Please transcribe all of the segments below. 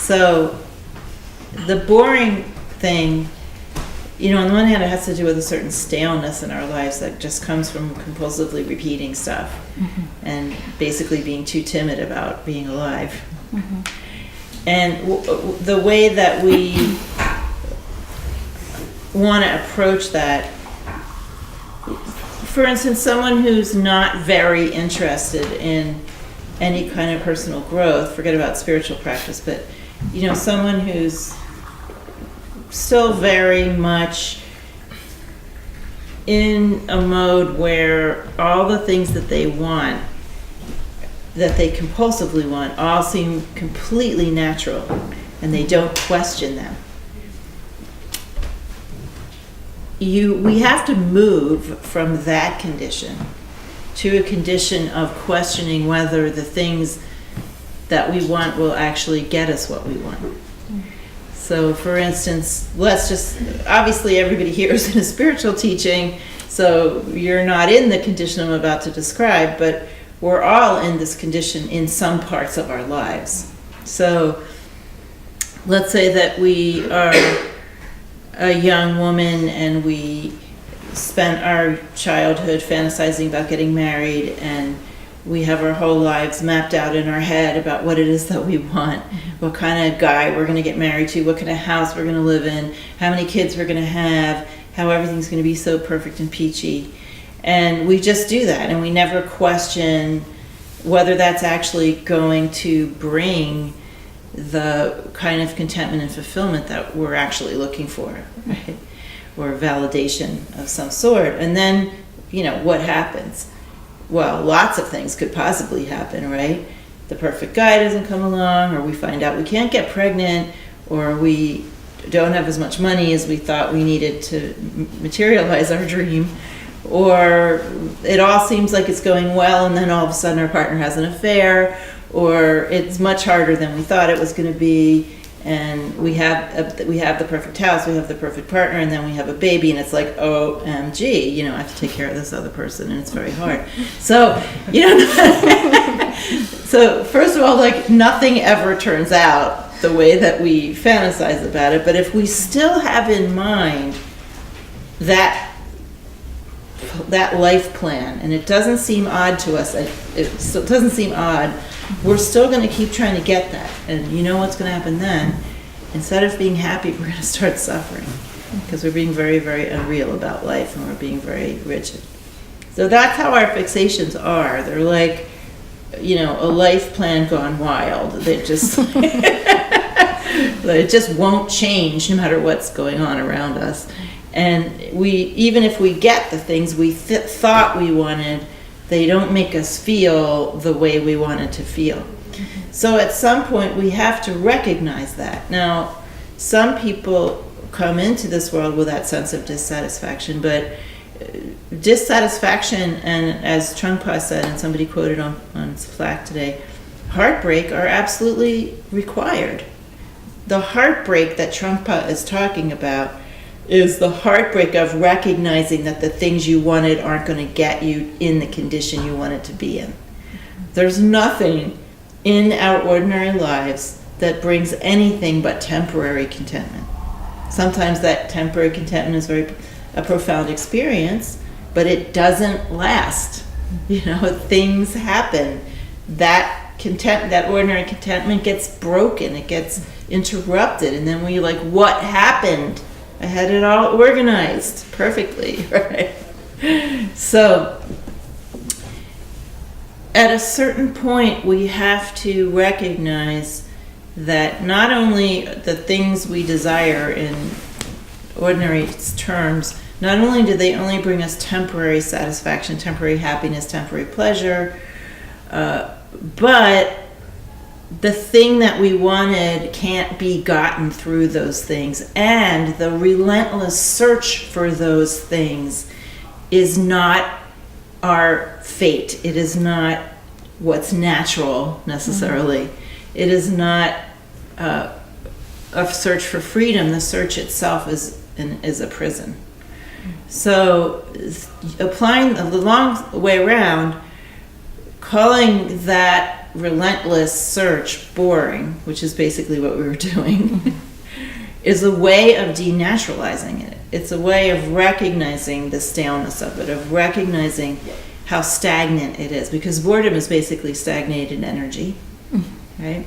So the boring thing, on the one hand, it has to do with a certain staleness in our lives that just comes from compulsively repeating stuff and basically being too timid about being alive. And the way that we want to approach that, for instance, someone who's not very interested in any kind of personal growth, forget about spiritual practice, but someone who's still very much in a mode where all the things that they want, that they compulsively want, all seem completely natural and they don't question them. We have to move from that condition to a condition of questioning whether the things that we want will actually get us what we want. So for instance, obviously everybody here is in a spiritual teaching, so you're not in the condition I'm about to describe, but we're all in this condition in some parts of our lives. So let's say that we are a young woman and we spent our childhood fantasizing about getting married, and we have our whole lives mapped out in our head about what it is that we want, what kind of guy we're going to get married to, what kind of house we're going to live in, how many kids we're going to have, how everything's going to be so perfect and peachy. And we just do that, and we never question whether that's actually going to bring the kind of contentment and fulfillment that we're actually looking for, right? Or validation of some sort. And then, what happens? Well, lots of things could possibly happen, right? The perfect guy doesn't come along, or we find out we can't get pregnant, or we don't have as much money as we thought we needed to materialize our dream, or it all seems like it's going well and then all of a sudden our partner has an affair, or it's much harder than we thought it was going to be, and we have the perfect house, we have the perfect partner, and then we have a baby, and it's like, OMG, I have to take care of this other person, and it's very hard. So, so first of all, nothing ever turns out the way that we fantasize about it, but if we still have in mind that life plan, and it doesn't seem odd to us, it doesn't seem odd, we're still going to keep trying to get that. And you know what's going to happen then? Instead of being happy, we're going to start suffering, because we're being very, very unreal about life, and we're being very rigid. So that's how our fixations are. They're like, a life plan gone wild. They just it just won't change no matter what's going on around us. And even if we get the things we thought we wanted, they don't make us feel the way we wanted to feel. So at some point we have to recognize that. Now, some people come into this world with that sense of dissatisfaction, but dissatisfaction, and as Trungpa said, and somebody quoted on Slack today, heartbreak are absolutely required. The heartbreak that Trungpa is talking about is the heartbreak of recognizing that the things you wanted aren't going to get you in the condition you wanted to be in. There's nothing in our ordinary lives that brings anything but temporary contentment. Sometimes that temporary contentment is a profound experience, but it doesn't last. Things happen. That ordinary contentment gets broken, it gets interrupted, and then we what happened? I had it all organized perfectly, right? So at a certain point, we have to recognize that not only the things we desire in ordinary terms, not only do they only bring us temporary satisfaction, temporary happiness, temporary pleasure, but the thing that we wanted can't be gotten through those things, and the relentless search for those things is not our fate. It is not what's natural necessarily. It is not a search for freedom. The search itself is a prison. So applying the long way around, calling that that relentless search, boring, which is basically what we were doing, is a way of denaturalizing it. It's a way of recognizing the staleness of it, of recognizing how stagnant it is, because boredom is basically stagnated energy, right?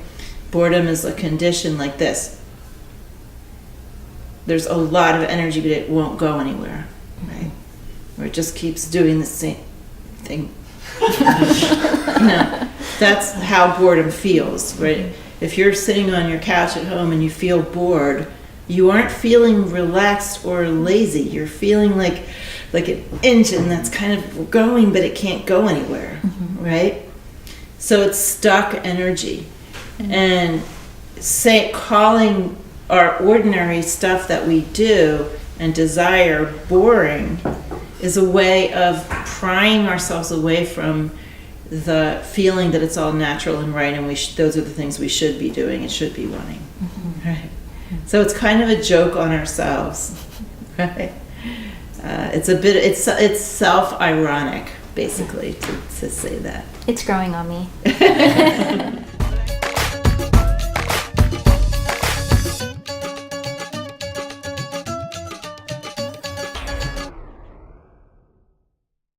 Boredom is a condition like this. There's a lot of energy, but it won't go anywhere, right? Or it just keeps doing the same thing. That's how boredom feels, right? If you're sitting on your couch at home and you feel bored, you aren't feeling relaxed or lazy. You're feeling like an engine that's kind of going, but it can't go anywhere, right? So it's stuck energy. And calling our ordinary stuff that we do and desire boring is a way of prying ourselves away from the feeling that it's all natural and right, and those are the things we should be doing and should be wanting, right? So it's kind of a joke on ourselves, right? It's self-ironic, basically, to say that. It's growing on me.